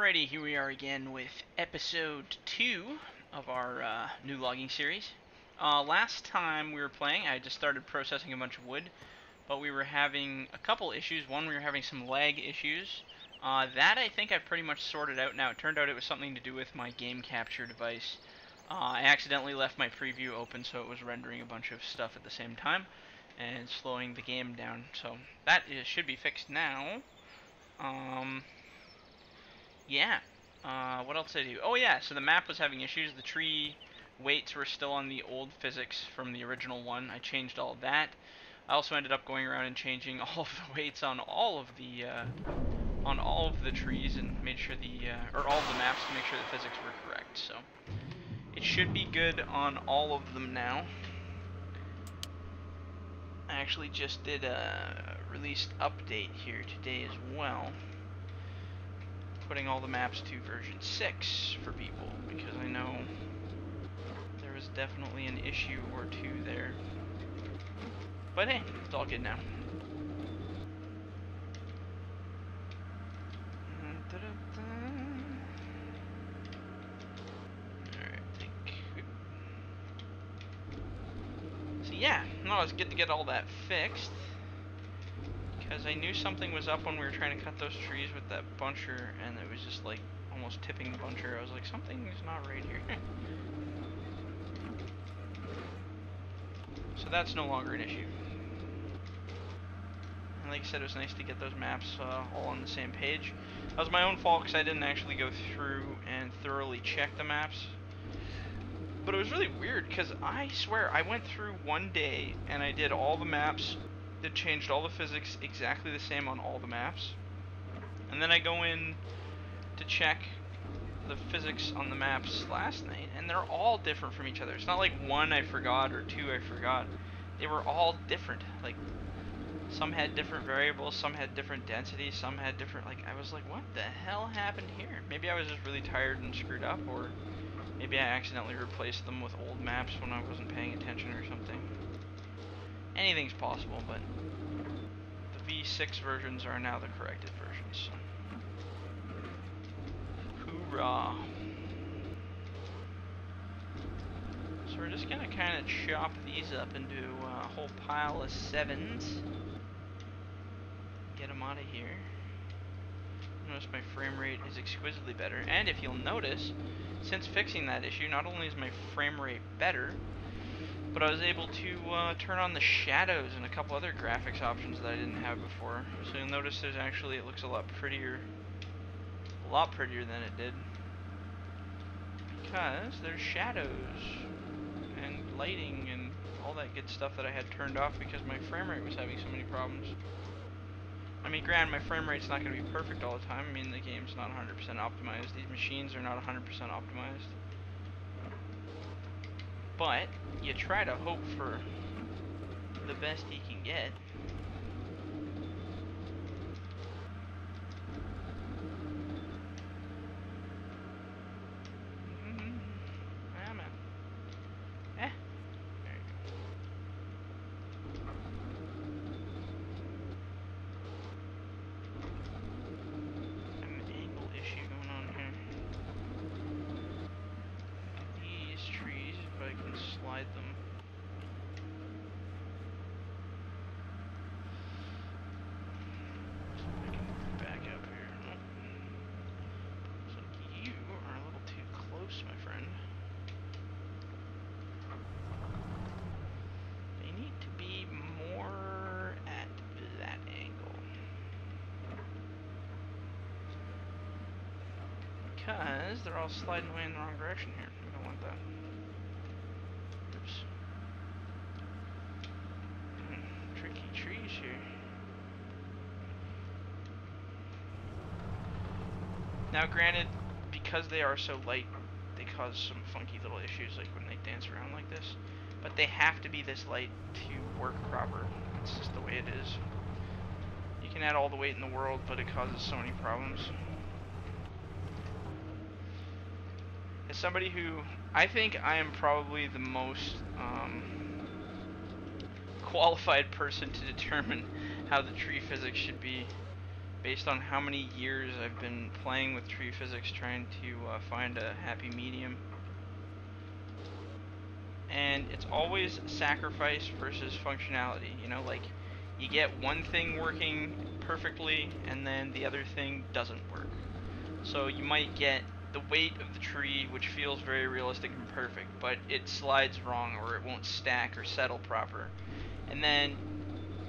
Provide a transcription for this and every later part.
Alrighty, here we are again with episode 2 of our new logging series. Last time we were playing, I just started processing a bunch of wood, but we were having a couple issues. One, we were having some lag issues. That I think I've pretty much sorted out now. It turned out it was something to do with my game capture device. I accidentally left my preview open, so it was rendering a bunch of stuff at the same time and slowing the game down. So that should be fixed now. Yeah. What else did I do? Oh yeah, so the map was having issues. The tree weights were still on the old physics from the original one. I changed all of that. I also ended up going around and changing all of the weights on all of the trees and made sure or all of the maps to make sure the physics were correct. So it should be good on all of them now. I actually just did a released update here today as well, putting all the maps to version 6 for people, because I know there was definitely an issue or two there. But hey, it's all good now. Alright, so yeah, no, it's good to get all that fixed, because I knew something was up when we were trying to cut those trees with that buncher, and it was just like almost tipping the buncher. I was like, something's not right here. So that's no longer an issue. And like I said, it was nice to get those maps all on the same page. That was my own fault because I didn't actually go through and thoroughly check the maps. But it was really weird because I swear I went through one day and I did all the maps. It changed all the physics exactly the same on all the maps. And then I go in to check the physics on the maps last night, and they're all different from each other. It's not like one I forgot or two I forgot. They were all different. Like, some had different variables, some had different densities, some had different, like, I was like, what the hell happened here? Maybe I was just really tired and screwed up, or maybe I accidentally replaced them with old maps when I wasn't paying attention or something. Anything's possible, but the V6 versions are now the corrected versions. Hoorah! So we're just gonna kind of chop these up into a whole pile of 7s. Get them out of here. Notice my frame rate is exquisitely better, and if you'll notice, since fixing that issue, not only is my frame rate better, but I was able to turn on the shadows and a couple other graphics options that I didn't have before. So you'll notice there's actually, it looks a lot prettier than it did, because there's shadows and lighting and all that good stuff that I had turned off because my frame rate was having so many problems. I mean, granted, my frame rate's not going to be perfect all the time. I mean, the game's not 100% optimized. These machines are not 100% optimized. But you try to hope for the best you can get. Them. So I can back up here. Nope. Looks like you are a little too close, my friend. They need to be more at that angle, because they're all sliding away in the wrong direction here. We don't want that. Tricky trees here. Now granted, because they are so light, they cause some funky little issues like when they dance around like this. But they have to be this light to work proper. It's just the way it is. You can add all the weight in the world, but it causes so many problems. As somebody who, I think I am probably the most qualified person to determine how the tree physics should be. based on how many years I've been playing with tree physics, trying to find a happy medium. And it's always sacrifice versus functionality. You know, like, you get one thing working perfectly, and then the other thing doesn't work. So you might get the weight of the tree, which feels very realistic and perfect, but it slides wrong, or it won't stack or settle proper. And then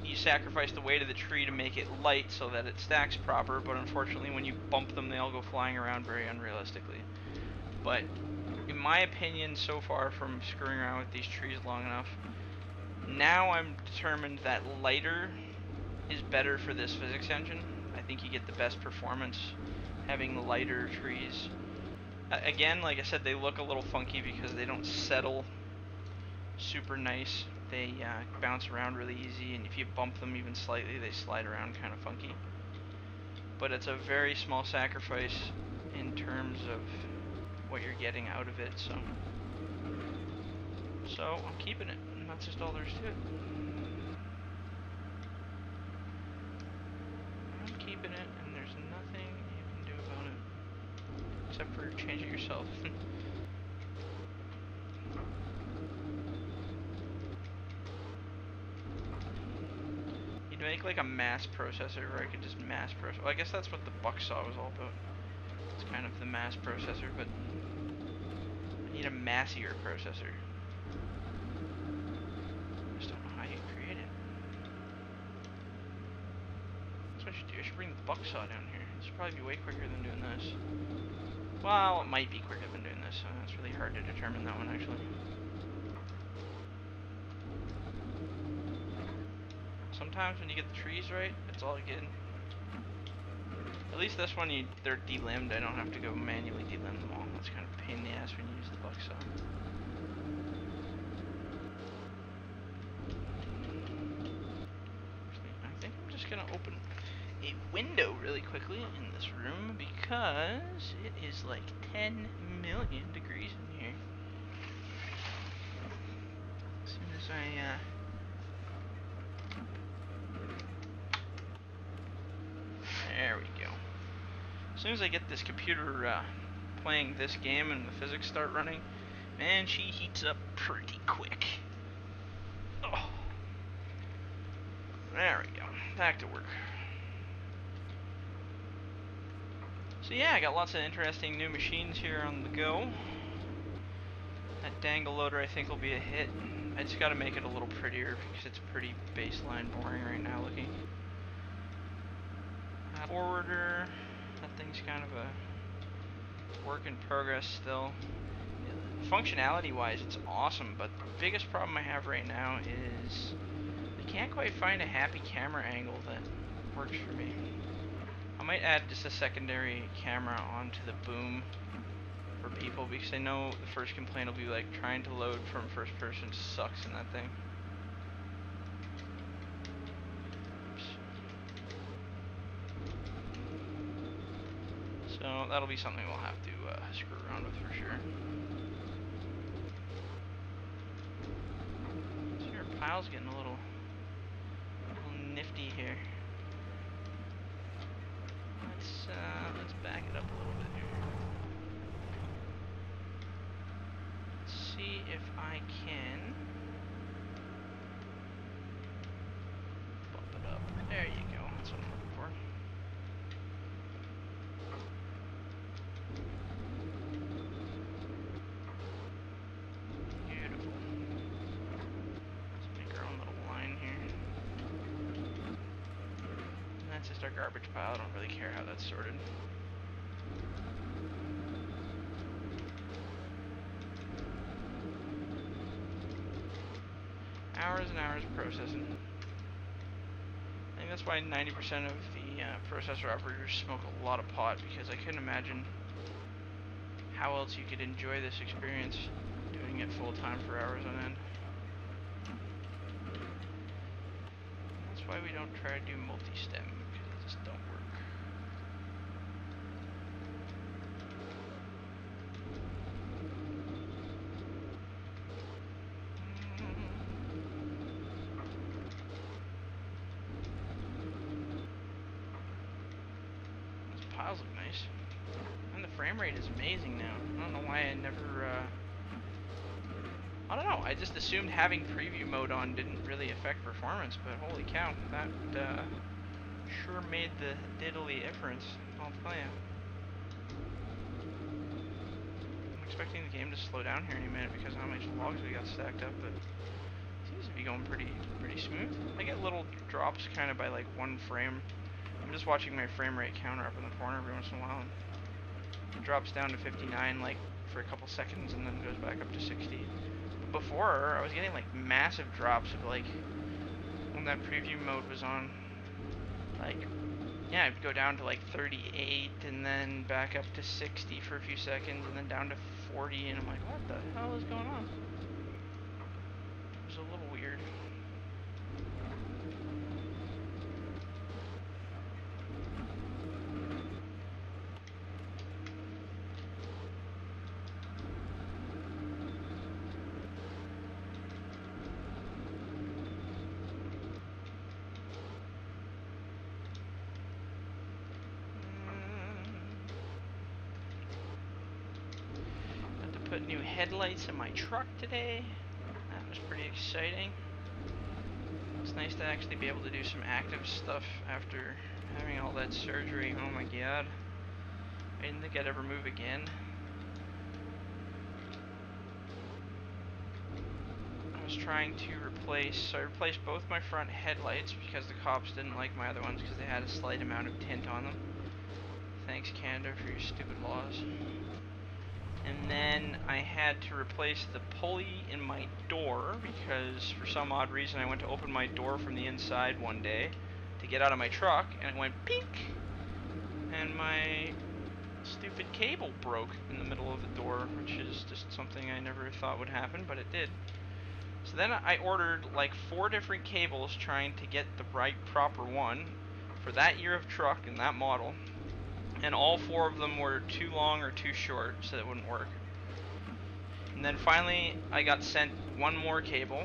you sacrifice the weight of the tree to make it light so that it stacks proper, but unfortunately when you bump them, they all go flying around very unrealistically. But in my opinion, so far from screwing around with these trees long enough, now I'm determined that lighter is better for this physics engine. I think you get the best performance having lighter trees. Again, like I said, they look a little funky because they don't settle super nice. They bounce around really easy, and if you bump them even slightly, they slide around kind of funky. But it's a very small sacrifice in terms of what you're getting out of it, so I'm keeping it, and that's just all there is to it. I'm keeping it, and there's nothing you can do about it, except for change it yourself. You'd make like a mass processor where I could just mass process. Well, I guess that's what the buck saw was all about. It's kind of the mass processor, but I need a massier processor. I just don't know how you create it. That's what I should do. I should bring the buck saw down here. This should probably be way quicker than doing this. Well, it might be quicker than doing this, so it's really hard to determine that one, actually. Sometimes when you get the trees right, it's all good. At least this one, they're delimbed. I don't have to go manually delimb them all. That's kind of a pain in the ass when you use the buck saw. I think I'm just going to open a window really quickly in this room because it is like 10 million degrees in here. As soon as there we go. As soon as I get this computer playing this game and the physics start running, man, she heats up pretty quick. Oh. There we go. Back to work. So yeah, I got lots of interesting new machines here on the go. That dangle loader I think will be a hit. I just gotta make it a little prettier because it's pretty baseline boring right now looking. Forwarder, that thing's kind of a work in progress still. Functionality wise it's awesome, but the biggest problem I have right now is I can't quite find a happy camera angle that works for me. I might add just a secondary camera onto the boom for people, because I know the first complaint will be like trying to load from first person sucks in that thing. Oops. So that'll be something we'll have to screw around with for sure. So your pile's getting a little nifty here. Let's back it up a little bit here. Let's see if I can bump it up. There you go. That's what I'm looking for. Beautiful. Let's make our own little line here. And that's just our garbage pile. I don't really care how that's sorted. Hours and hours of processing. I think that's why 90% of the processor operators smoke a lot of pot, because I couldn't imagine how else you could enjoy this experience doing it full time for hours on end. That's why we don't try to do multi-stem, because they just don't work. nice. And the frame rate is amazing now. I don't know why I never, I don't know, I just assumed having preview mode on didn't really affect performance, but holy cow, that, sure made the diddly difference, I'll tell you. I'm expecting the game to slow down here any minute because of how much logs we got stacked up, but it seems to be going pretty smooth. I get little drops kind of by like 1 frame. I'm just watching my frame rate counter up in the corner every once in a while. And it drops down to 59 like for a couple seconds and then goes back up to 60. But before, I was getting like massive drops of like, when that preview mode was on, like, yeah, I'd go down to like 38 and then back up to 60 for a few seconds and then down to 40, and I'm like, what the hell is going on? It was a little weird. Put new headlights in my truck today. That was pretty exciting. It's nice to actually be able to do some active stuff after having all that surgery. Oh my god. I didn't think I'd ever move again. I was trying to replace, so I replaced both my front headlights because the cops didn't like my other ones because they had a slight amount of tint on them. Thanks, Canada, for your stupid laws. And then I had to replace the pulley in my door because for some odd reason I went to open my door from the inside one day to get out of my truck and it went pink and my stupid cable broke in the middle of the door, which is just something I never thought would happen, but it did. So then I ordered like 4 different cables trying to get the right proper one for that year of truck and that model. And all 4 of them were too long or too short, so it wouldn't work. And then finally, I got sent 1 more cable,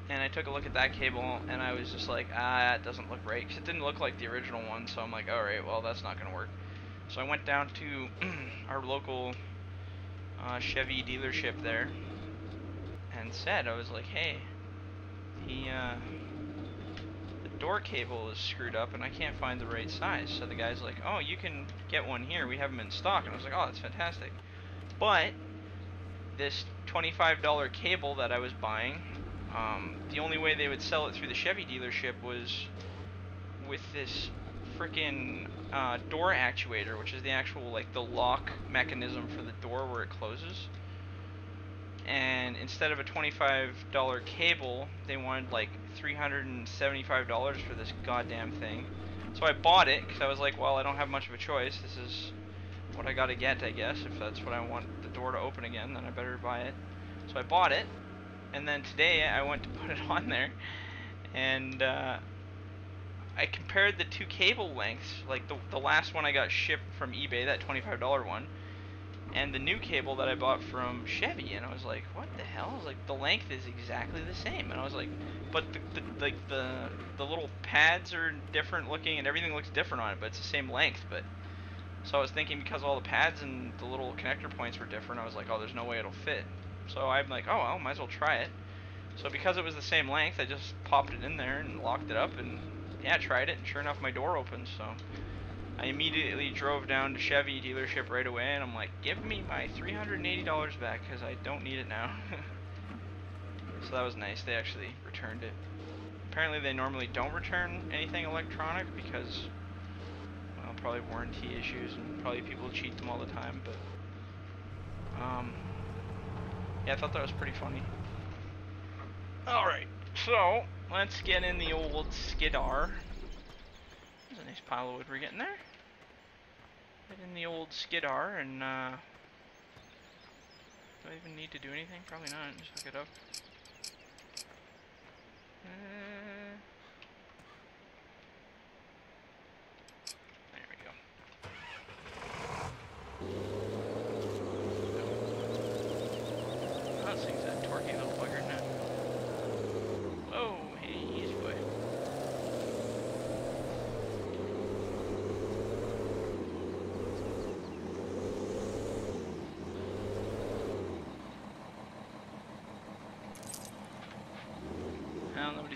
and I took a look at that cable, and I was just like, it doesn't look right, because it didn't look like the original one, so I'm like, alright, well, that's not going to work. So I went down to our local Chevy dealership there, and said, I was like, hey, the door cable is screwed up and I can't find the right size. So the guy's like, oh, you can get one here, we have them in stock. And I was like, oh, that's fantastic. But this $25 cable that I was buying, the only way they would sell it through the Chevy dealership was with this freaking door actuator, which is the actual, like, the lock mechanism for the door where it closes. And instead of a $25 cable, they wanted like $375 for this goddamn thing. So I bought it because I was like, well, I don't have much of a choice. This is what I gotta get, I guess. If that's what I want the door to open again, then I better buy it. So I bought it, and then today I went to put it on there, and I compared the 2 cable lengths, like the last one I got shipped from eBay, that $25 one, and the new cable that I bought from Chevy, and I was like, what the hell? I was like, the length is exactly the same, and I was like, but the little pads are different looking, and everything looks different on it, but it's the same length. But so I was thinking because all the pads and the little connector points were different, I was like, oh, there's no way it'll fit. So I'm like, oh, well, might as well try it. So because it was the same length, I just popped it in there and locked it up, and yeah, tried it, and sure enough, my door opened. So I immediately drove down to Chevy dealership right away, and I'm like, give me my $380 back, because I don't need it now. So that was nice. They actually returned it. Apparently they normally don't return anything electronic, because, well, probably warranty issues, and probably people cheat them all the time, but, yeah, I thought that was pretty funny. Alright, so, let's get in the old skidar. There's a nice pile of wood we're getting there. Get in the old skidar and, do I even need to do anything? Probably not. Just hook it up. There we go. Oh, this thing's a torquey little bugger, isn't it? Whoa, hey, easy boy.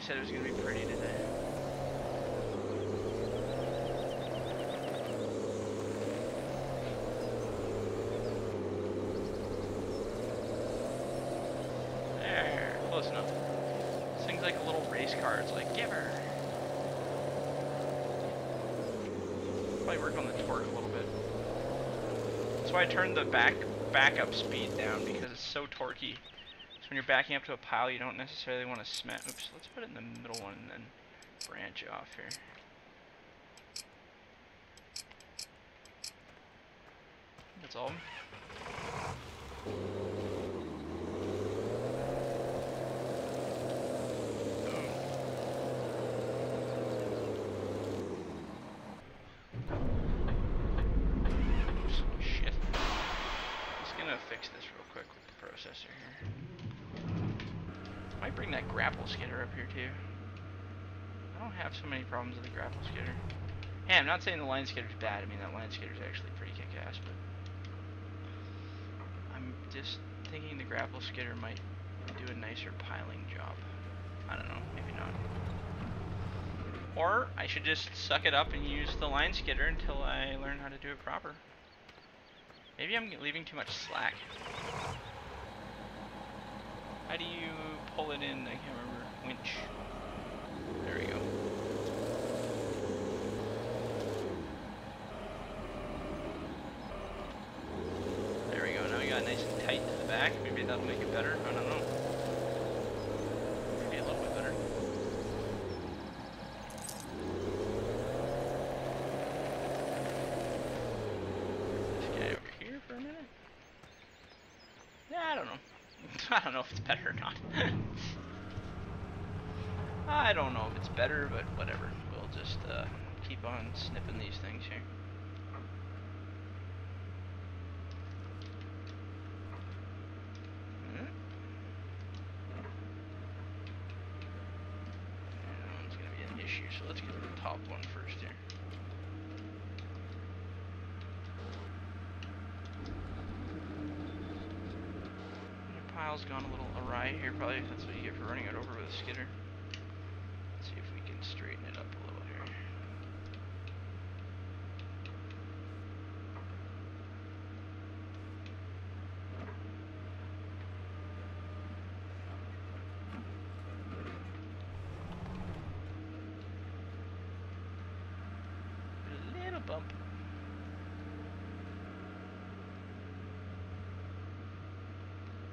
said it was gonna be pretty today. There, close enough. This thing's like a little race car. It's like, give her. Probably work on the torque a little bit. That's why I turned the backup speed down, because it's so torquey. So when you're backing up to a pile, you don't necessarily want to smash. Oops, let's put it in the middle one and then branch off here. That's all. Fix this real quick with the processor here. Might bring that grapple skidder up here too. I don't have so many problems with the grapple skidder. Hey, I'm not saying the line skidder's bad. I mean, that line skidder's actually pretty kick-ass, but I'm just thinking the grapple skidder might do a nicer piling job. I don't know, maybe not. Or I should just suck it up and use the line skidder until I learn how to do it proper. Maybe I'm leaving too much slack. How do you pull it in? I can't remember. Winch. There we go. There we go. Now we got it nice and tight to the back. Maybe that'll make it better. I don't know. Maybe a little bit better. For a minute? Yeah, I don't know. I don't know if it's better or not. I don't know if it's better, but whatever. We'll just keep on snipping these things here. That one's going to be an issue, so let's get to the top one first here. Pile's gone a little awry here, probably. That's what you get for running it over with a skidder. Let's see if we can straighten it up a little here. A little bump.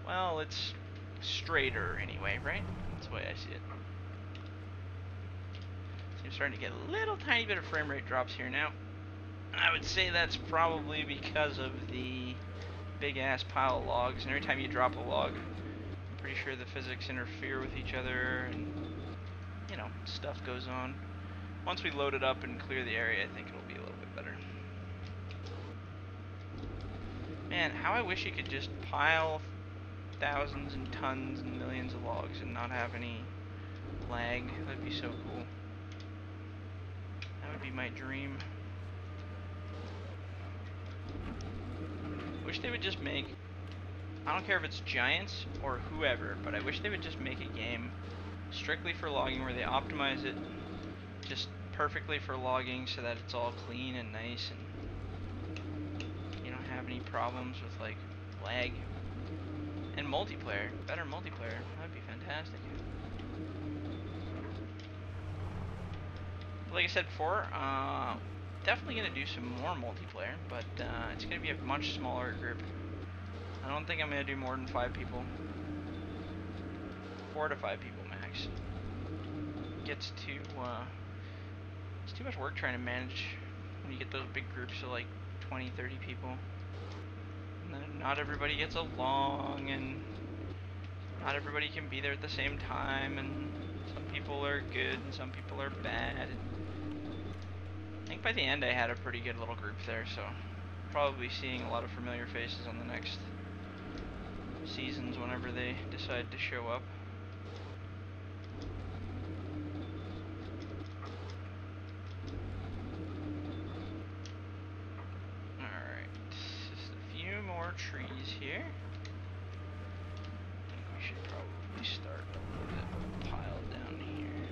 Well, it's straighter anyway, right? That's the way I see it. So I'm starting to get a little tiny bit of frame rate drops here now. I would say that's probably because of the big ass pile of logs, and every time you drop a log, I'm pretty sure the physics interfere with each other, and you know, stuff goes on. Once we load it up and clear the area, I think it'll be a little bit better. Man, how I wish you could just pile thousands and tons and millions of logs and not have any lag. That'd be so cool. That would be my dream. Wish they would just make, I don't care if it's Giants or whoever, but I wish they would just make a game strictly for logging where they optimize it just perfectly for logging so that it's all clean and nice and you don't have any problems with like lag. And multiplayer, better multiplayer, that'd be fantastic. Like I said before, definitely going to do some more multiplayer, but it's going to be a much smaller group. I don't think I'm going to do more than 5 people. 4 to 5 people max. It's too much work trying to manage when you get those big groups of like 20, 30 people. And then not everybody gets along, and not everybody can be there at the same time, and some people are good and some people are bad. I think by the end I had a pretty good little group there, so probably seeing a lot of familiar faces on the next seasons whenever they decide to show up. Trees here. I think we should probably start a little bit of a pile down here.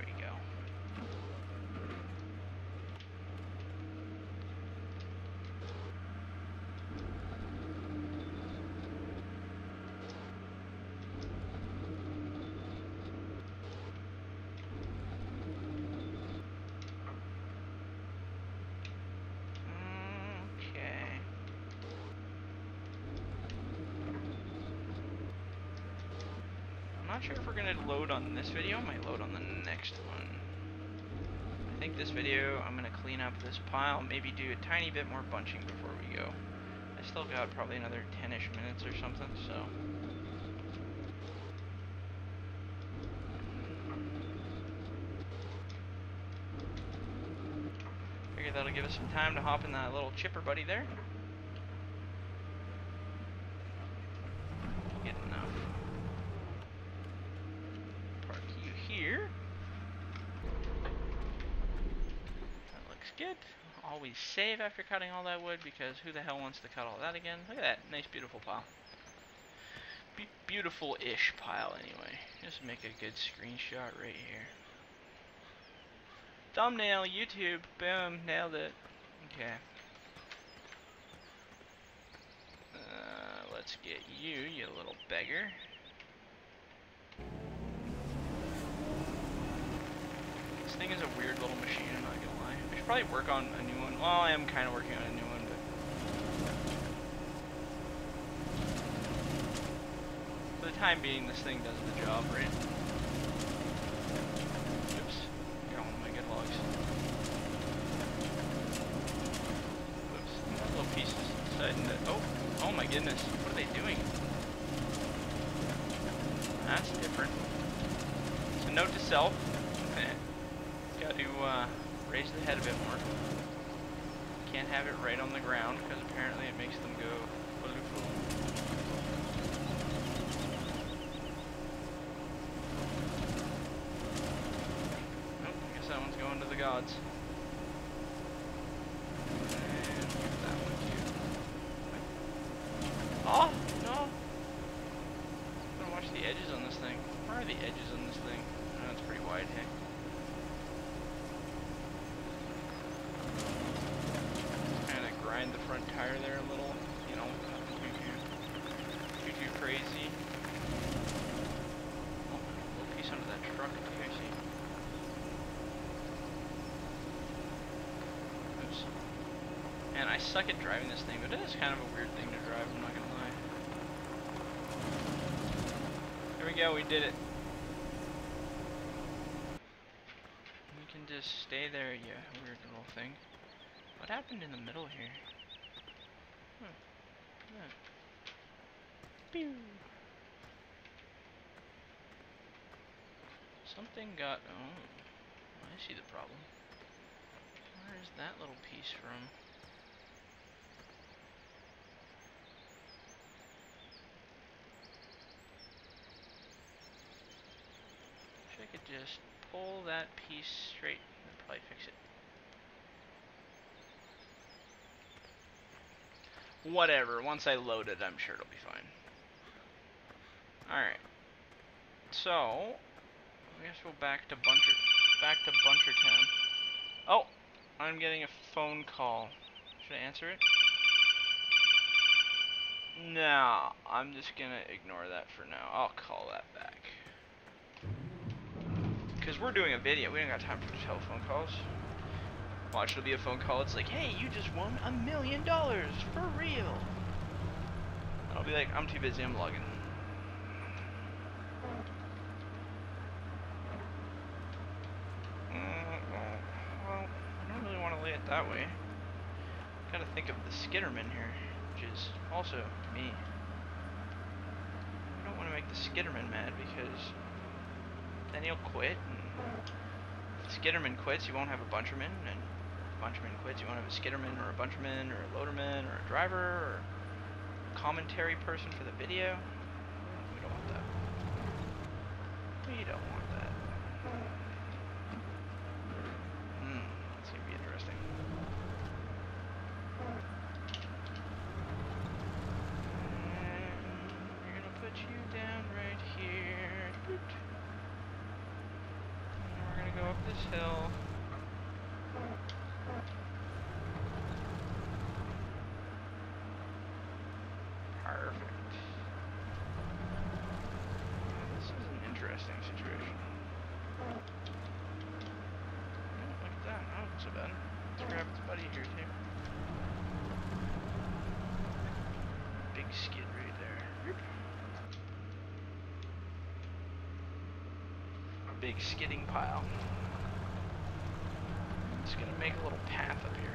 we go. Okay. I'm not sure if we're gonna load on this video. I might load on the next one. I think this video, I'm gonna clean up this pile, maybe do a tiny bit more bunching before we go. I still got probably another 10-ish minutes or something, so. Figure that'll give us some time to hop in that little chipper buddy there. Get enough. Park you here. That looks good. Always save after cutting all that wood, because who the hell wants to cut all that again? Look at that. Nice, beautiful pile. Beautiful-ish pile, anyway. Just make a good screenshot right here. Thumbnail, YouTube. Boom. Nailed it. Okay. Let's get you, you little beggar. This thing is a weird little machine, I'm not gonna lie. I should probably work on a new one. Well, I am kind of working on a new one, but for the time being, this thing does the job, right? Oops. Got one of my good logs. Oops. That little piece is deciding to... Oh my goodness. What are they doing? That's different. So note to self. Got to raise the head a bit more. Can't have it right on the ground, because apparently it makes them go foo. Nope, I guess that one's going to the gods. And that one too. Oh, no! I'm gonna watch the edges on this thing. Where are the edges on this thing? Oh, it's pretty wide, hey? Grind the front tire there a little, you know, nothing too crazy. Oh, a little piece under that truck too, I see. Oops. Man, I suck at driving this thing, but it is kind of a weird thing to drive, I'm not gonna lie. Here we go, we did it. You can just stay there, you weird little thing. What happened in the middle here? Pew. Something got... Oh, I see the problem. Where is that little piece from? Wish I could just pull that piece straight. That'd probably fix it. Whatever, once I load it, I'm sure it'll be fine. Alright. So, I guess we'll back to Buncher Town. Oh! I'm getting a phone call. Should I answer it? No, I'm just gonna ignore that for now. I'll call that back. Because we're doing a video, we don't got time for telephone calls. Watch, it'll be a phone call, it's like, hey, you just won $1 million, for real. I'll be like, I'm too busy, I'm logging. Well, I don't really want to lay it that way. Gotta think of the skitterman here, which is also me. I don't want to make the skitterman mad, because then he'll quit, and if the skitterman quits, you won't have a buncherman, and buncherman quits, you won't have a skitterman or a buncherman or a loaderman or a driver or a commentary person for the video. We don't want that. We don't want that. That's gonna be interesting. And we're gonna put you down right here. And we're gonna this hill. Perfect. This is an interesting situation. Oh, look at that. Oh, not so bad. Let's grab its buddy here, too. Big skid right there. Big skidding pile. Just gonna make a little path up here.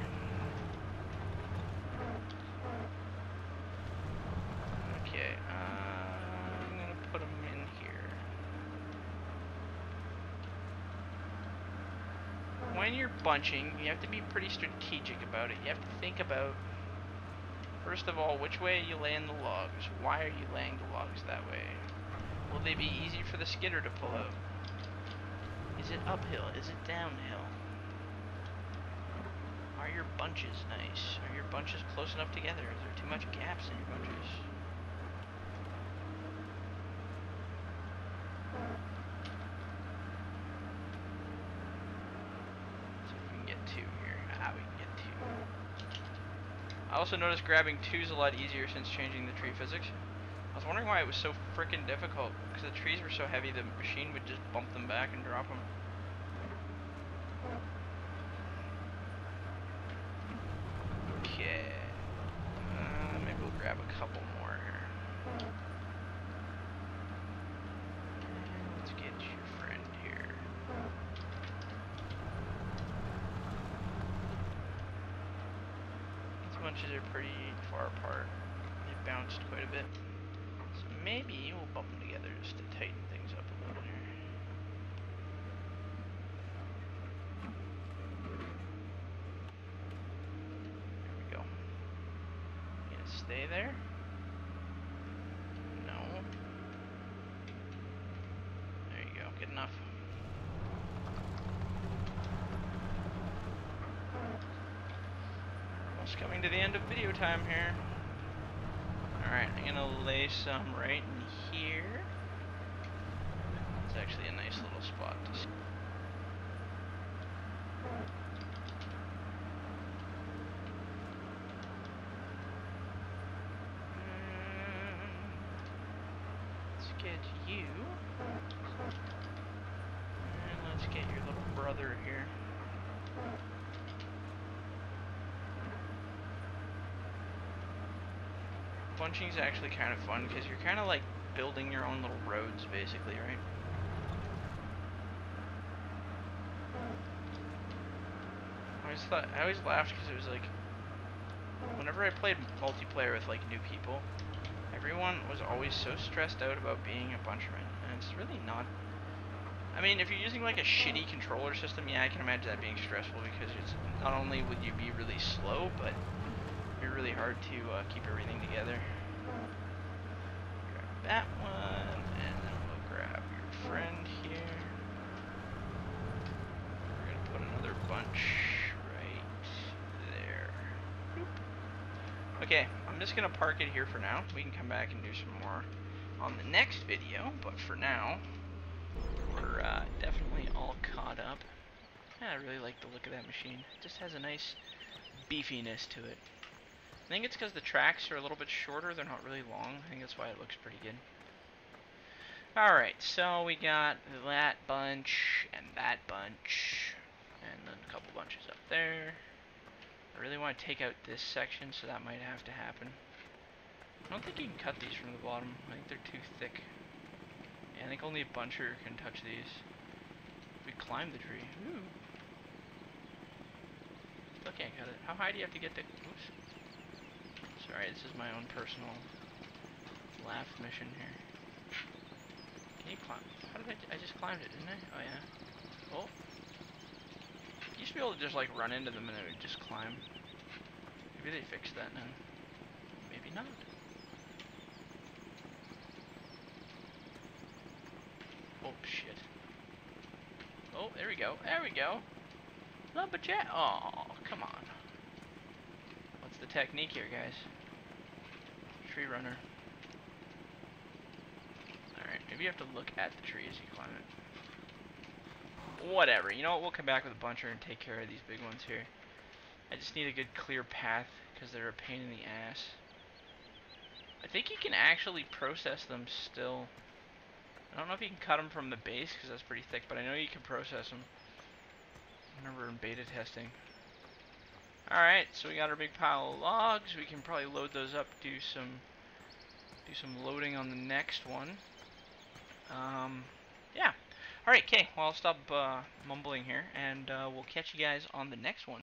Okay, I'm gonna put them in here. When you're bunching, you have to be pretty strategic about it. You have to think about, first of all, which way you laying the logs. Why are you laying the logs that way? Will they be easy for the skidder to pull out? Is it uphill? Is it downhill? Are your bunches nice? Are your bunches close enough together? Is there too much gaps in your bunches? See if we can get two here. Ah, we can get two. I also noticed grabbing two is a lot easier since changing the tree physics. I was wondering why it was so freaking difficult, because the trees were so heavy the machine would just bump them back and drop them. Okay. Maybe we'll grab a couple more here. And let's get your friend here. These bunches are pretty far apart. They bounced quite a bit. So maybe we'll bump them together just to tighten things up a little here. There we go. You gonna stay there? No. There you go. Good enough. Almost coming to the end of video time here. Alright, I'm gonna lay some right in here. It's actually a nice little spot to see. Let's get you. And let's get your little brother here. Bunching is actually kind of fun because you're kind of like building your own little roads, basically, right? I always laughed because it was like, whenever I played multiplayer with like new people, everyone was always so stressed out about being a bunchman, and it's really not. I mean, if you're using like a shitty controller system, yeah, I can imagine that being stressful because it's not only would you be really slow, but it'd be really hard to keep everything together. Grab that one, and then we'll grab your friend here. We're gonna put another bunch right there. Boop. Okay, I'm just gonna park it here for now. We can come back and do some more on the next video, but for now, we're definitely all caught up. Yeah, I really like the look of that machine. It just has a nice beefiness to it. I think it's because the tracks are a little bit shorter. They're not really long. I think that's why it looks pretty good. Alright, so we got that bunch and that bunch. And then a couple bunches up there. I really want to take out this section, so that might have to happen. I don't think you can cut these from the bottom. I think they're too thick. Yeah, I think only a buncher can touch these. If we climb the tree. Ooh. Still can't cut it. How high do you have to get to... Oops. Sorry, this is my own personal laugh mission here. Can you climb? How did I just climbed it, didn't I? Oh, yeah. Oh. You used to be able to just, like, run into them and it would just climb. Maybe they fixed that now. Maybe not. Oh, shit. Oh, there we go. There we go. Lumberjack. Oh, come on. What's the technique here, guys? Tree runner. Alright, maybe you have to look at the tree as you climb it. Whatever. You know what? We'll come back with a buncher and take care of these big ones here. I just need a good clear path because they're a pain in the ass. I think you can actually process them still. I don't know if you can cut them from the base because that's pretty thick, but I know you can process them. I remember in beta testing. Alright, so we got our big pile of logs. We can probably load those up, do some loading on the next one. Yeah. Alright, okay. Well, I'll stop mumbling here, and we'll catch you guys on the next one.